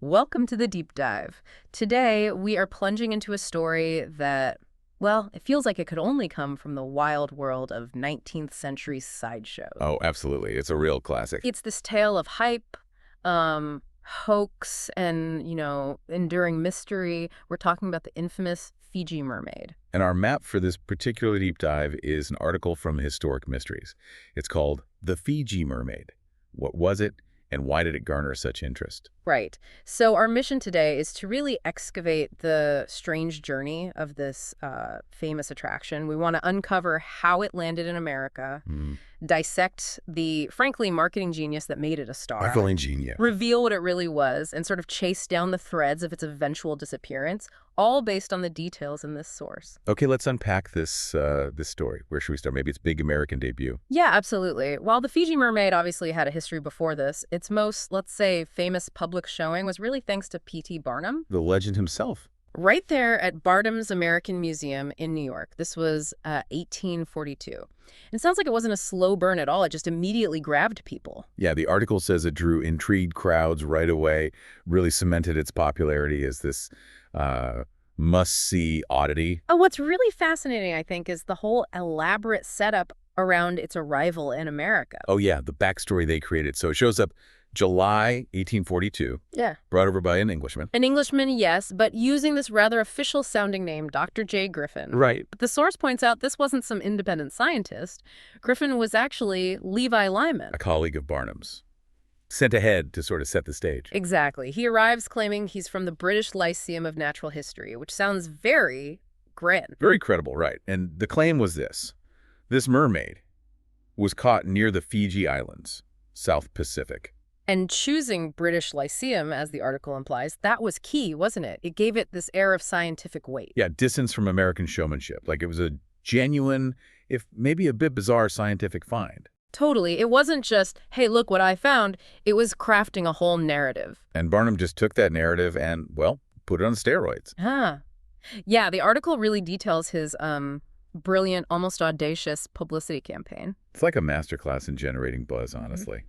Welcome to the deep dive. Today, we are plunging into a story that, well, it feels like it could only come from the wild world of 19th century sideshows. Oh, absolutely. It's a real classic. It's this tale of hype, hoax, and, enduring mystery. We're talking about the infamous Fiji Mermaid. And our map for this particular deep dive is an article from Historic Mysteries. It's called The Fiji Mermaid. What was it, and why did it garner such interest? Right. So our mission today is to really excavate the strange journey of this famous attraction. We want to uncover how it landed in America, dissect the, frankly, marketing genius that made it a star, Marketing genius. reveal what it really was, and sort of chase down the threads of its eventual disappearance, all based on the details in this source. Okay, let's unpack this story. Where should we start? Maybe its big American debut. Yeah, absolutely. While the Fiji Mermaid obviously had a history before this, its most, let's say, famous public showing was really thanks to P.T. Barnum. The legend himself. Right there at Barnum's American Museum in New York. This was 1842. It sounds like it wasn't a slow burn at all. It just immediately grabbed people. Yeah, the article says it drew intrigued crowds right away, really cemented its popularity as this must-see oddity. Oh, what's really fascinating, I think, is the whole elaborate setup around its arrival in America. Oh, yeah, the backstory they created. So it shows up July 1842, Yeah. brought over by an Englishman. An Englishman, yes, but using this rather official-sounding name, Dr. J. Griffin. Right. But the source points out this wasn't some independent scientist. Griffin was actually Levi Lyman. A colleague of Barnum's. Sent ahead to sort of set the stage. Exactly. He arrives claiming he's from the British Lyceum of Natural History, which sounds very grand. Very credible, right. And the claim was this. This mermaid was caught near the Fiji Islands, South Pacific. And choosing British Lyceum, as the article implies, that was key, wasn't it? It gave it this air of scientific weight. Yeah, distance from American showmanship. Like it was a genuine, if maybe a bit bizarre scientific find. Totally. It wasn't just, hey, look what I found. It was crafting a whole narrative. And Barnum just took that narrative and, well, put it on steroids. Huh. Yeah, the article really details his brilliant, almost audacious publicity campaign. It's like a masterclass in generating buzz, honestly.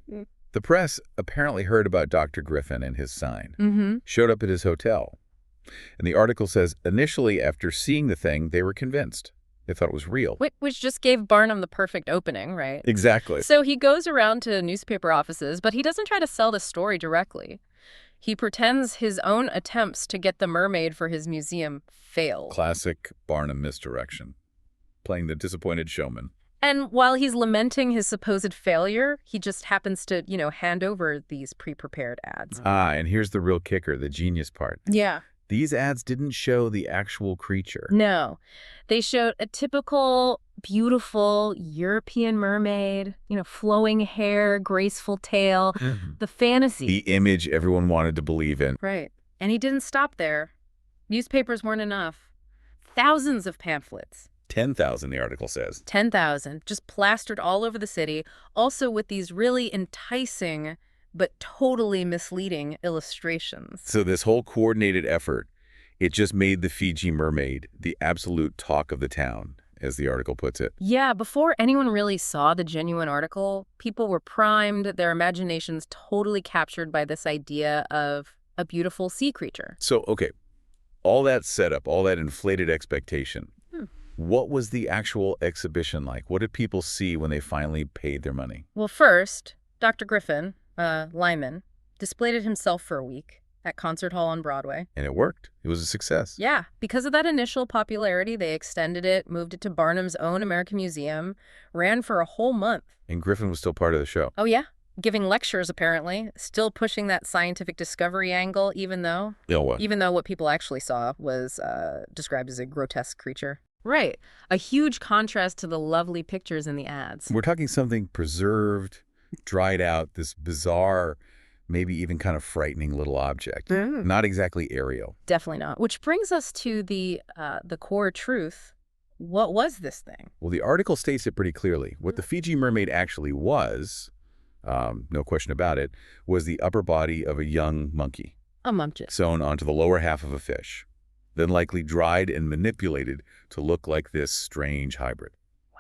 The press apparently heard about Dr. Griffin and his sign, showed up at his hotel. And the article says, initially, after seeing the thing, they were convinced. They thought it was real. Which just gave Barnum the perfect opening, right? Exactly. So he goes around to newspaper offices, but he doesn't try to sell the story directly. He pretends his own attempts to get the mermaid for his museum failed. Classic Barnum misdirection. Playing the disappointed showman. And while he's lamenting his supposed failure, he just happens to, hand over these pre-prepared ads. Ah, and here's the real kicker, the genius part. Yeah. These ads didn't show the actual creature. No. They showed a typical, beautiful European mermaid, flowing hair, graceful tail, the fantasy. The image everyone wanted to believe in. Right. And he didn't stop there. Newspapers weren't enough. Thousands of pamphlets. 10,000, the article says. 10,000, just plastered all over the city, also with these really enticing but totally misleading illustrations. So this whole coordinated effort, it just made the Fiji Mermaid the absolute talk of the town, as the article puts it. Yeah, before anyone really saw the genuine article, people were primed, their imaginations totally captured by this idea of a beautiful sea creature. So, okay, all that setup, all that inflated expectation, what was the actual exhibition like? What did people see when they finally paid their money? Well, first, Dr. Griffin, Lyman, displayed it himself for a week at Concert Hall on Broadway. And it worked. It was a success. Yeah, because of that initial popularity, they extended it, moved it to Barnum's own American Museum, ran for a whole month. And Griffin was still part of the show. Oh, yeah? Giving lectures, apparently, still pushing that scientific discovery angle, even though what people actually saw was described as a grotesque creature. Right. A huge contrast to the lovely pictures in the ads. We're talking something preserved, dried out, this bizarre, maybe even kind of frightening little object. Not exactly aerial. Definitely not. Which brings us to the core truth. What was this thing? Well, the article states it pretty clearly. What the Fiji Mermaid actually was, no question about it, was the upper body of a young monkey. A monkey. Sewn onto the lower half of a fish, then likely dried and manipulated to look like this strange hybrid.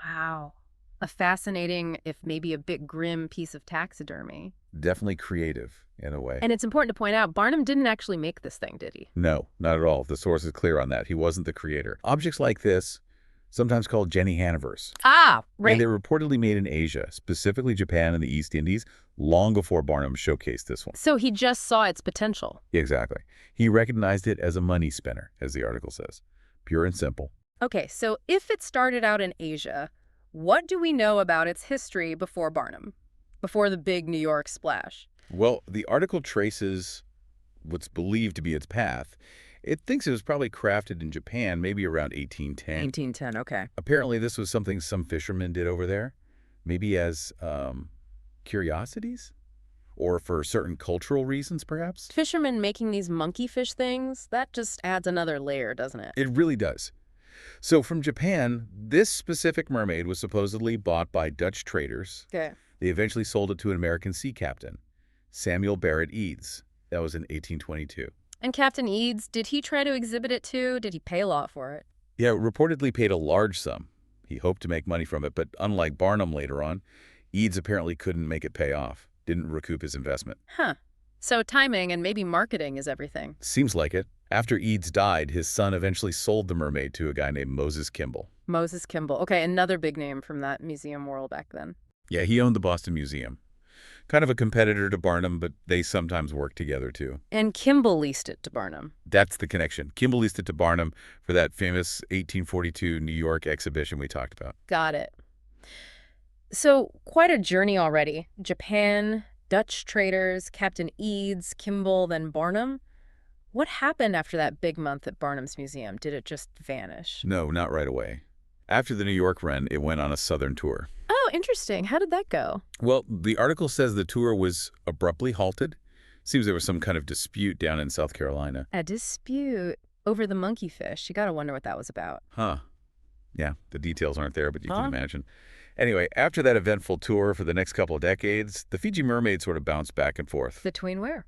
Wow. A fascinating, if maybe a bit grim, piece of taxidermy. Definitely creative. in a way. And it's important to point out, Barnum didn't actually make this thing, did he? No, not at all. The source is clear on that. He wasn't the creator. Objects like this, sometimes called Jenny Hanivers. Ah, right. And they were reportedly made in Asia, specifically Japan and the East Indies, long before Barnum showcased this one. So he just saw its potential. Exactly. He recognized it as a money spinner, as the article says. Pure and simple. Okay, so if it started out in Asia, what do we know about its history before Barnum? Before the big New York splash? Well, the article traces what's believed to be its path. It thinks it was probably crafted in Japan, maybe around 1810. 1810, okay. Apparently, this was something some fishermen did over there, maybe as curiosities? Or for certain cultural reasons, perhaps? Fishermen making these monkey fish things, that just adds another layer, doesn't it? It really does. So from Japan, this specific mermaid was supposedly bought by Dutch traders. Okay. They eventually sold it to an American sea captain, Samuel Barrett Eads. That was in 1822. And Captain Eads, did he try to exhibit it too? Did he pay a lot for it? Yeah, reportedly paid a large sum. He hoped to make money from it, but unlike Barnum later on, Eads apparently couldn't make it pay off, didn't recoup his investment. Huh. So timing and maybe marketing is everything. Seems like it. After Eads died, his son eventually sold the mermaid to a guy named Moses Kimball. Moses Kimball. Okay, another big name from that museum world back then. Yeah, he owned the Boston Museum. Kind of a competitor to Barnum, but they sometimes work together, too. And Kimball leased it to Barnum. That's the connection. Kimball leased it to Barnum for that famous 1842 New York exhibition we talked about. Got it. So, quite a journey already. Japan, Dutch traders, Captain Eads, Kimball, then Barnum. What happened after that big month at Barnum's museum? Did it just vanish? No, not right away. After the New York run, it went on a southern tour. Oh, interesting. How did that go? Well, the article says the tour was abruptly halted. Seems there was some kind of dispute down in South Carolina. A dispute over the monkey fish. You gotta wonder what that was about. Huh. Yeah, the details aren't there, but you can imagine. Anyway, after that eventful tour for the next couple of decades, the Fiji Mermaid sort of bounced back and forth. Between where?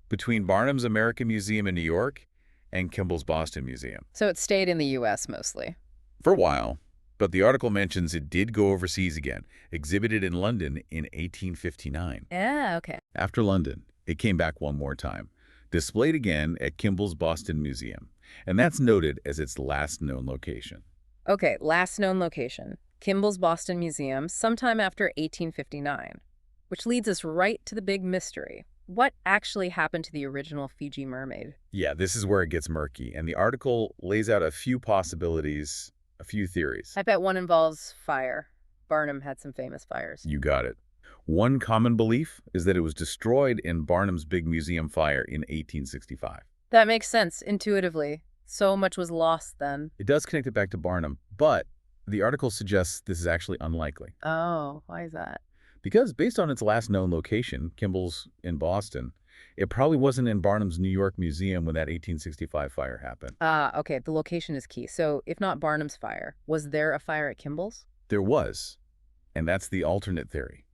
Between Barnum's American Museum in New York and Kimball's Boston Museum. So it stayed in the U.S. mostly. For a while. But the article mentions it did go overseas again, exhibited in London in 1859. Yeah, okay. After London, it came back one more time, displayed again at Kimball's Boston Museum. And that's noted as its last known location. Okay, last known location. Kimball's Boston Museum, sometime after 1859. Which leads us right to the big mystery. What actually happened to the original Fiji Mermaid? Yeah, this is where it gets murky. And the article lays out a few possibilities, a few theories. I bet one involves fire. Barnum had some famous fires. You got it. One common belief is that it was destroyed in Barnum's big museum fire in 1865. That makes sense, intuitively. So much was lost then. It does connect it back to Barnum, but the article suggests this is actually unlikely. Oh, why is that? Because based on its last known location, Kimball's in Boston, it probably wasn't in Barnum's New York Museum when that 1865 fire happened. Okay, the location is key. So if not Barnum's fire, was there a fire at Kimball's? There was, and that's the alternate theory,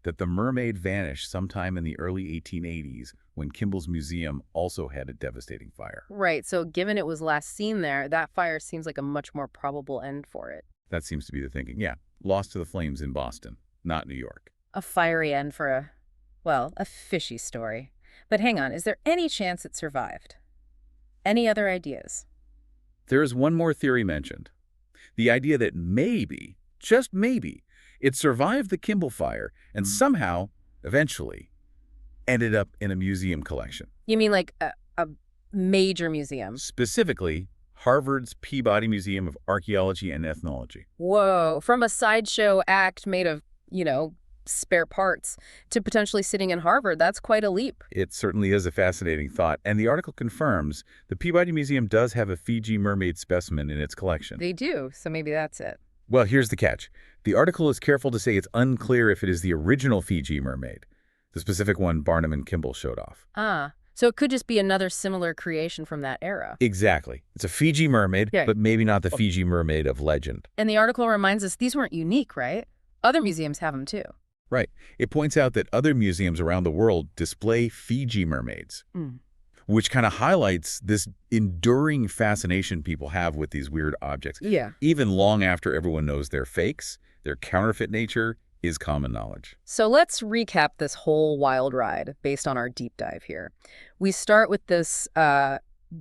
that the mermaid vanished sometime in the early 1880s when Kimball's museum also had a devastating fire. Right, so given it was last seen there, that fire seems like a much more probable end for it. That seems to be the thinking. Yeah, lost to the flames in Boston, not New York. A fiery end for a fishy story. But hang on, is there any chance it survived? Any other ideas? There is one more theory mentioned. The idea that maybe, just maybe, it survived the Kimball fire and somehow, eventually, ended up in a museum collection. You mean like a major museum? Specifically, Harvard's Peabody Museum of Archaeology and Ethnology. Whoa, from a sideshow act made of, spare parts to potentially sitting in Harvard, that's quite a leap. It certainly is a fascinating thought, and the article confirms the Peabody Museum does have a Fiji mermaid specimen in its collection. They do, so maybe that's it. Well, here's the catch. The article is careful to say it's unclear if it is the original Fiji mermaid, the specific one Barnum and Kimball showed off. So it could just be another similar creation from that era. Exactly. It's a Fiji mermaid, but maybe not the Fiji mermaid of legend. And the article reminds us these weren't unique, right? Other museums have them too. Right. It points out that other museums around the world display Fiji mermaids, which kind of highlights this enduring fascination people have with these weird objects. Yeah. Even long after everyone knows they're fakes, their counterfeit nature, is common knowledge. So let's recap this whole wild ride based on our deep dive here. We start with this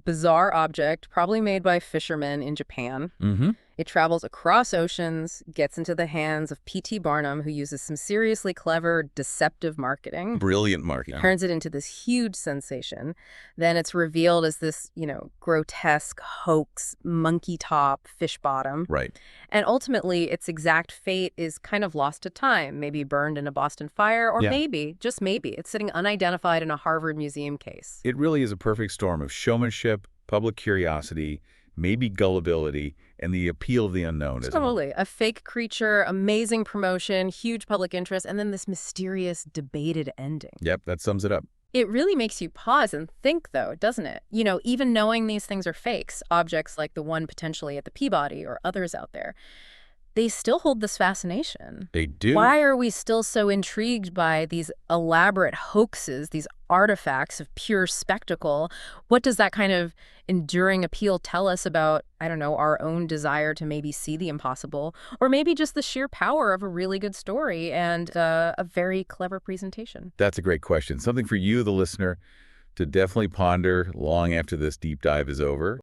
bizarre object, probably made by fishermen in Japan. Mm-hmm. It travels across oceans, gets into the hands of P.T. Barnum, who uses some seriously clever, deceptive marketing. Brilliant marketing. Turns it into this huge sensation. Then it's revealed as this, grotesque hoax, monkey top, fish bottom. Right. And ultimately, its exact fate is kind of lost to time, maybe burned in a Boston fire, or maybe, just maybe, it's sitting unidentified in a Harvard Museum case. It really is a perfect storm of showmanship, public curiosity, maybe gullibility, and the appeal of the unknown. Totally. A fake creature, amazing promotion, huge public interest, and then this mysterious, debated ending. Yep, that sums it up. It really makes you pause and think, though, doesn't it? Even knowing these things are fakes, objects like the one potentially at the Peabody or others out there, they still hold this fascination. They do. Why are we still so intrigued by these elaborate hoaxes, these artifacts of pure spectacle? What does that kind of enduring appeal tell us about, our own desire to maybe see the impossible, or maybe just the sheer power of a really good story and a very clever presentation? That's a great question. Something for you, the listener, to definitely ponder long after this deep dive is over.